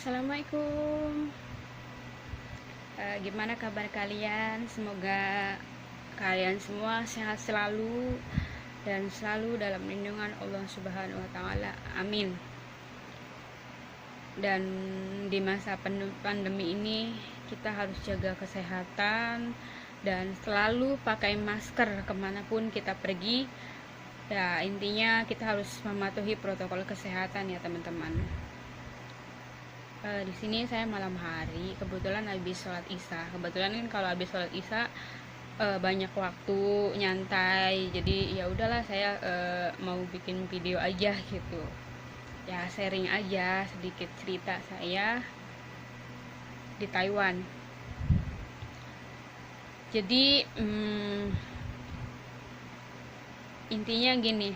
Assalamualaikum. Gimana kabar kalian? Semoga kalian semua sehat selalu dan selalu dalam lindungan Allah Subhanahu wa taala. Amin. Dan di masa pandemi ini kita harus jaga kesehatan dan selalu pakai masker kemanapun kita pergi. Ya, intinya kita harus mematuhi protokol kesehatan ya teman-teman. Di sini saya malam hari, kebetulan habis sholat isya. Kebetulan kan kalau habis sholat isya banyak waktu nyantai, jadi ya udahlah saya mau bikin video aja gitu. Ya sharing aja sedikit cerita saya di Taiwan. Jadi intinya gini,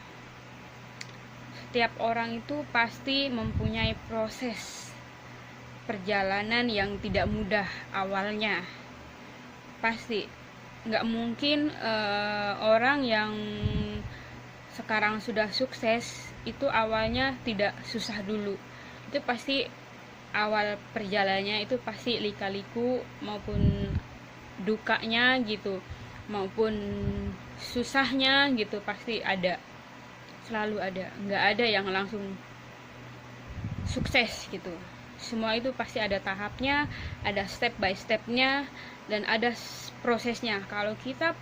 setiap orang itu pasti mempunyai proses perjalanan yang tidak mudah awalnya. Pasti nggak mungkin orang yang sekarang sudah sukses itu awalnya tidak susah dulu. Itu pasti awal perjalanannya itu pasti lika-liku maupun dukanya gitu, maupun susahnya gitu, pasti ada, selalu ada. Nggak ada yang langsung sukses gitu. Semua itu pasti ada tahapnya, ada step by stepnya, dan ada prosesnya. Kalau kita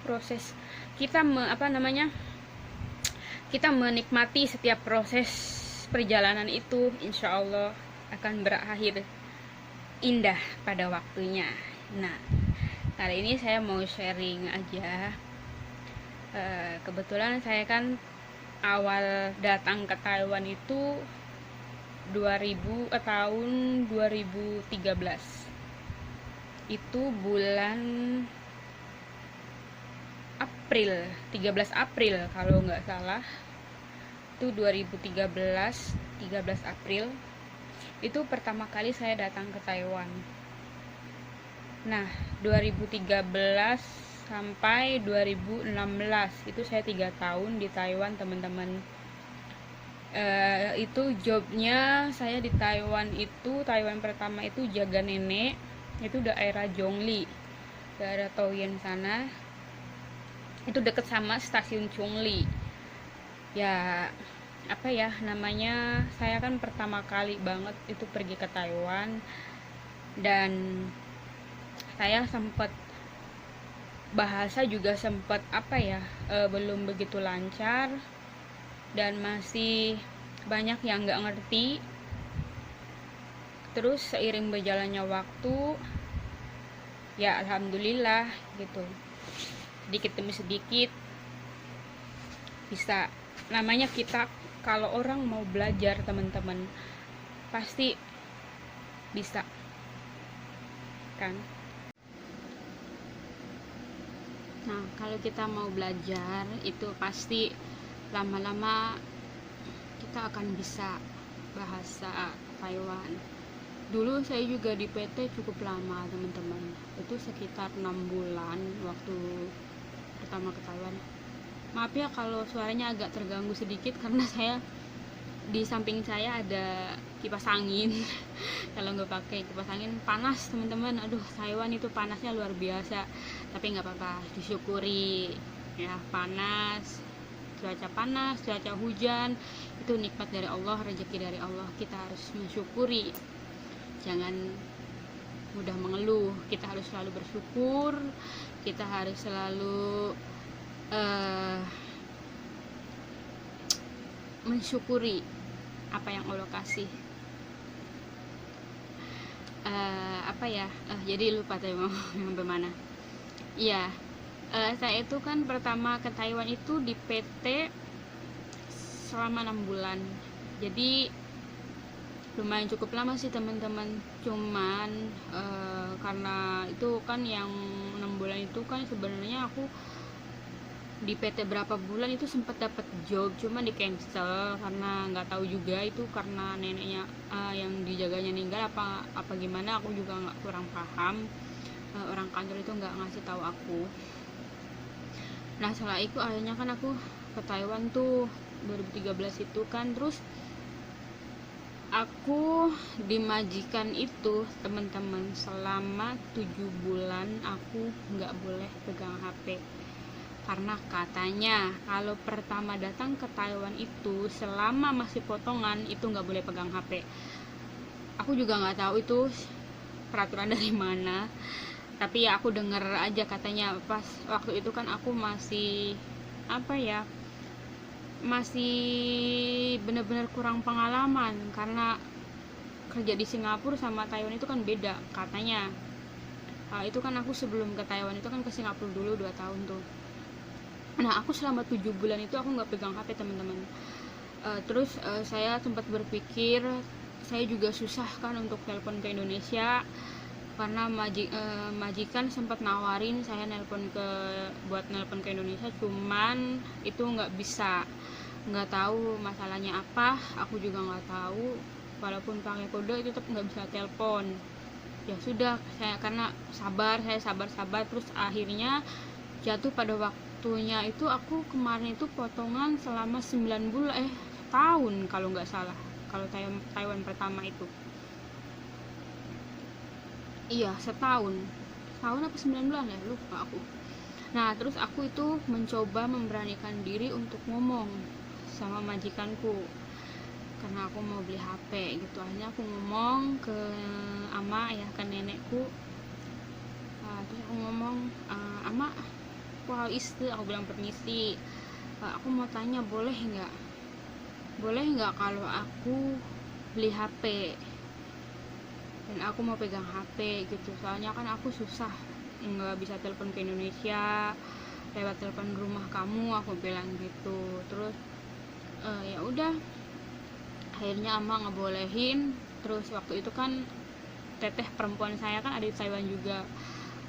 kita menikmati setiap proses perjalanan itu, insya Allah akan berakhir indah pada waktunya. Nah, kali ini saya mau sharing aja. Kebetulan saya kan awal datang ke Taiwan itu tahun 2013. Itu bulan April, 13 April kalau nggak salah. Itu 2013, 13 April. Itu pertama kali saya datang ke Taiwan. Nah, 2013 sampai 2016 itu saya 3 tahun di Taiwan, teman-teman. Itu jobnya saya di Taiwan pertama itu jaga nenek. Itu daerah Zhongli, daerah Taoyuan sana. Itu deket sama stasiun Chongli. Ya, apa ya namanya, saya kan pertama kali banget itu pergi ke Taiwan, dan saya sempat bahasa juga sempat belum begitu lancar, dan masih banyak yang nggak ngerti. Terus seiring berjalannya waktu, ya alhamdulillah gitu, sedikit demi sedikit bisa. Namanya kita kalau orang mau belajar, teman-teman, pasti bisa kan. Nah, kalau kita mau belajar itu pasti lama-lama kita akan bisa bahasa Taiwan. Dulu saya juga di PT cukup lama, teman-teman. Itu sekitar 6 bulan waktu pertama ke Taiwan. Maaf ya kalau suaranya agak terganggu sedikit karena di samping saya ada kipas angin. Kalau nggak pakai kipas angin panas, teman-teman. Aduh, Taiwan itu panasnya luar biasa. Tapi nggak apa-apa, disyukuri ya. Cuaca panas, cuaca hujan, itu nikmat dari Allah, rezeki dari Allah. Kita harus mensyukuri, jangan mudah mengeluh. Kita harus selalu bersyukur, kita harus selalu mensyukuri apa yang Allah kasih. Jadi lupa tadi mau sampai mana. Iya, saya itu kan pertama ke Taiwan itu di PT selama 6 bulan. Jadi lumayan cukup lama sih, teman-teman. Cuman karena itu kan yang 6 bulan itu kan sebenarnya aku di PT berapa bulan itu sempat dapat job, cuma di cancel karena nggak tahu juga itu karena neneknya yang dijaganya meninggal apa gimana, aku juga kurang paham. Orang kantor itu nggak ngasih tahu aku. Nah, setelah itu akhirnya kan aku ke Taiwan tuh 2013 itu kan. Terus Aku di majikan itu teman-teman selama 7 bulan aku nggak boleh pegang HP, karena katanya kalau pertama datang ke Taiwan itu selama masih potongan itu nggak boleh pegang HP. Aku juga nggak tahu itu peraturan dari mana, tapi ya aku denger aja katanya. Pas waktu itu kan aku masih apa ya, masih benar-benar kurang pengalaman, karena kerja di Singapura sama Taiwan itu kan beda katanya. Itu kan aku sebelum ke Taiwan itu kan ke Singapura dulu 2 tahun tuh. Nah aku selama 7 bulan itu aku nggak pegang HP teman-teman. Terus saya sempat berpikir, saya juga susah kan untuk telepon ke Indonesia, karena majikan sempat nawarin saya buat nelpon ke Indonesia, cuman itu nggak bisa, nggak tahu masalahnya apa, aku juga nggak tahu. Walaupun pakai kode itu tetap nggak bisa telepon. Ya sudah, karena saya sabar terus akhirnya jatuh pada waktunya itu. Aku kemarin itu potongan selama 9 bulan tahun kalau nggak salah, kalau Taiwan pertama itu. Iya, setahun apa 9 bulan ya, lupa aku. Nah terus aku itu mencoba memberanikan diri untuk ngomong sama majikanku, karena aku mau beli HP gitu. Akhirnya aku ngomong ke ama ya, ke nenekku. Terus aku ngomong, ama, wow istri, aku bilang permisi, aku mau tanya boleh nggak kalau aku beli HP dan aku mau pegang HP gitu, soalnya kan aku susah nggak bisa telepon ke Indonesia lewat telepon rumah kamu, aku bilang gitu. Terus ya udah, akhirnya ama ngebolehin. Terus waktu itu kan teteh perempuan saya kan ada di Taiwan juga.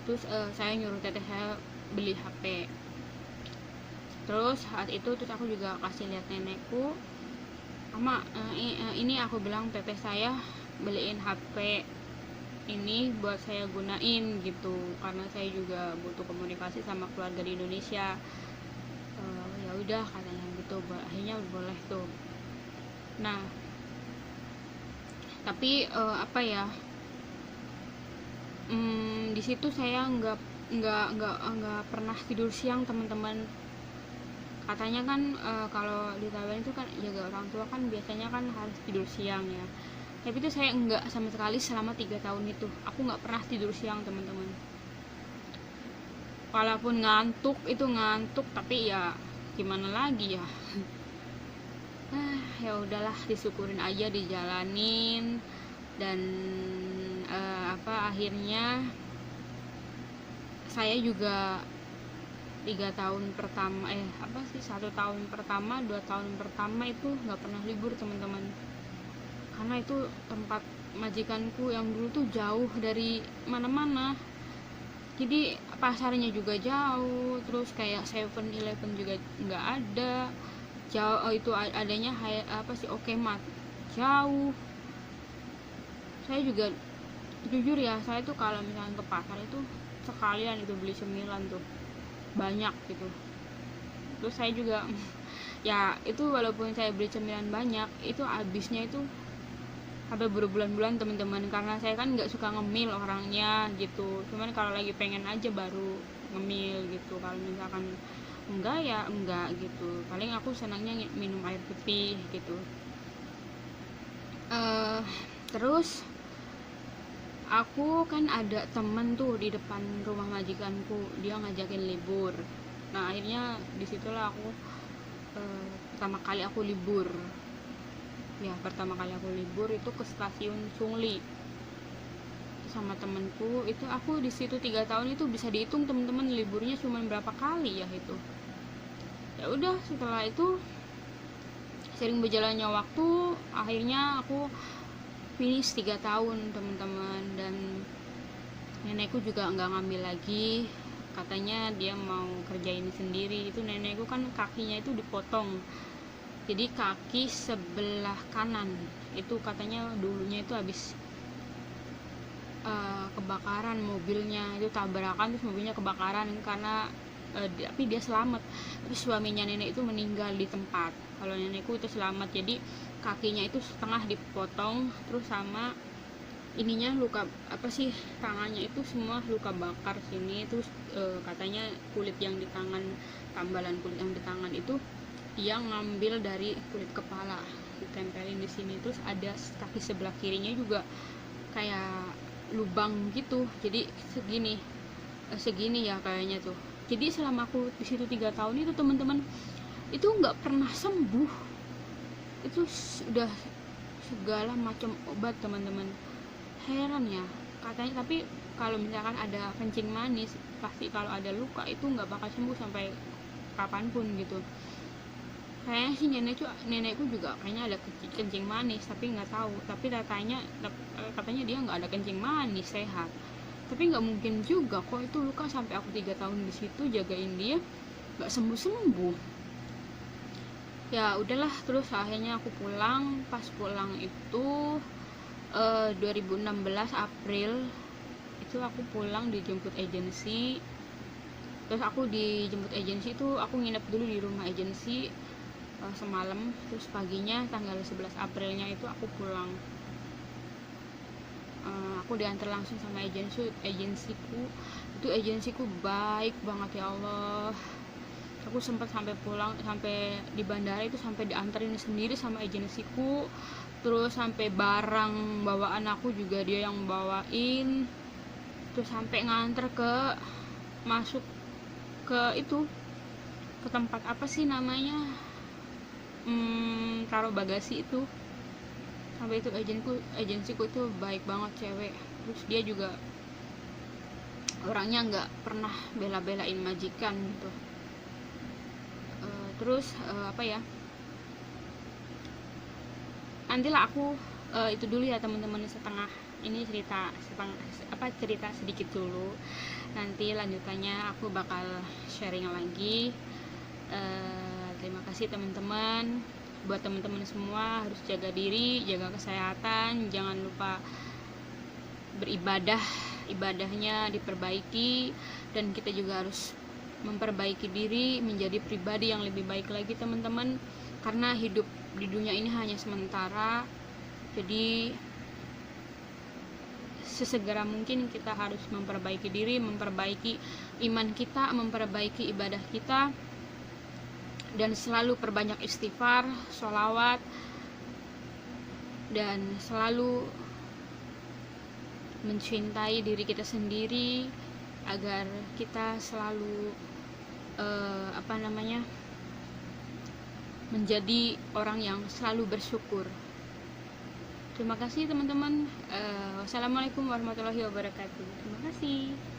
Terus saya nyuruh teteh saya beli HP. Terus saat itu terus aku juga kasih lihat nenekku, ama ini aku bilang teteh saya beliin HP ini buat saya gunain gitu, karena saya juga butuh komunikasi sama keluarga di Indonesia. Ya udah katanya gitu, akhirnya boleh tuh. Nah tapi apa ya, di situ saya nggak pernah tidur siang teman-teman. Katanya kan kalau di Taiwan itu kan jaga orang tua kan biasanya kan harus tidur siang ya, tapi itu saya enggak sama sekali. Selama 3 tahun itu aku nggak pernah tidur siang teman-teman. Walaupun ngantuk itu ngantuk, tapi ya gimana lagi ya. Ya udahlah, disyukurin aja, dijalanin. Dan akhirnya saya juga 1 tahun pertama 2 tahun pertama itu nggak pernah libur teman-teman, karena itu tempat majikanku yang dulu tuh jauh dari mana-mana, jadi pasarnya juga jauh, terus kayak 7-Eleven juga nggak ada, jauh. Itu adanya Okemat, jauh. Saya juga jujur ya, saya tuh kalau misalnya ke pasar itu sekalian itu beli cemilan tuh banyak gitu. Terus saya juga ya itu walaupun saya beli cemilan banyak, itu habisnya itu sampai berbulan-bulan teman-teman, karena saya kan nggak suka ngemil orangnya gitu. Cuman kalau lagi pengen aja baru ngemil gitu, kalau misalkan enggak ya enggak gitu. Paling aku senangnya minum air putih gitu. Terus aku kan ada temen tuh di depan rumah majikanku, dia ngajakin libur. Nah akhirnya disitulah aku pertama kali aku libur itu ke stasiun Sungli sama temenku. Itu aku di situ 3 tahun itu bisa dihitung temen-temen liburnya cuma berapa kali ya itu. Ya udah, setelah itu sering berjalannya waktu, akhirnya aku finish 3 tahun teman-teman. Dan nenekku juga nggak ngambil lagi, katanya dia mau kerjain sendiri. Itu nenekku kan kakinya itu dipotong, jadi kaki sebelah kanan itu katanya dulunya itu habis kebakaran mobilnya, itu tabrakan terus mobilnya kebakaran, karena tapi dia selamat. Tapi suaminya nenek itu meninggal di tempat. Kalau nenekku itu selamat, jadi kakinya itu setengah dipotong, terus sama ininya luka apa sih, tangannya itu semua luka bakar sini. Terus katanya kulit yang di tangan, tambalan kulit yang di tangan itu dia ngambil dari kulit kepala, ditempelin di sini. Terus ada kaki sebelah kirinya juga kayak lubang gitu, jadi segini ya kayaknya tuh. Jadi selama aku di situ 3 tahun itu teman-teman, itu nggak pernah sembuh. Itu sudah segala macam obat teman-teman, heran ya katanya. Tapi kalau misalkan ada kencing manis, pasti kalau ada luka itu nggak bakal sembuh sampai kapanpun gitu. Kayaknya sih nenekku juga kayaknya ada kencing manis, tapi nggak tahu. Tapi katanya dia nggak ada kencing manis, sehat. Tapi nggak mungkin juga kok itu luka sampai aku 3 tahun di situ jagain dia nggak sembuh. Ya udahlah, terus akhirnya aku pulang. Pas pulang itu 2016 April itu aku pulang, dijemput agensi. Terus aku dijemput agensi itu aku nginep dulu di rumah agensi semalam. Terus paginya tanggal 11 Aprilnya itu aku pulang. Aku diantar langsung sama agensiku. Itu agensiku baik banget, ya Allah. Aku sempat sampai pulang, sampai di bandara itu sampai diantarin sendiri sama agensiku. Terus sampai barang bawaan aku juga dia yang bawain. Terus sampai nganter masuk ke itu, ke tempat apa sih namanya, taruh bagasi itu. Sampai itu agensiku itu baik banget, cewek. Terus dia juga orangnya nggak pernah bela-belain majikan gitu. Terus apa ya, nantilah aku itu dulu ya teman-teman, ini cerita sedikit dulu. Nanti lanjutannya aku bakal sharing lagi. Terima kasih teman-teman. Buat teman-teman semua, harus jaga diri, jaga kesehatan, jangan lupa beribadah, ibadahnya diperbaiki, dan kita juga harus memperbaiki diri menjadi pribadi yang lebih baik lagi teman-teman, karena hidup di dunia ini hanya sementara. Jadi sesegera mungkin kita harus memperbaiki diri, memperbaiki iman kita, memperbaiki ibadah kita, dan selalu perbanyak istighfar, sholawat, dan selalu mencintai diri kita sendiri agar kita selalu menjadi orang yang selalu bersyukur. Terima kasih teman-teman. Wassalamualaikum warahmatullahi wabarakatuh. Terima kasih.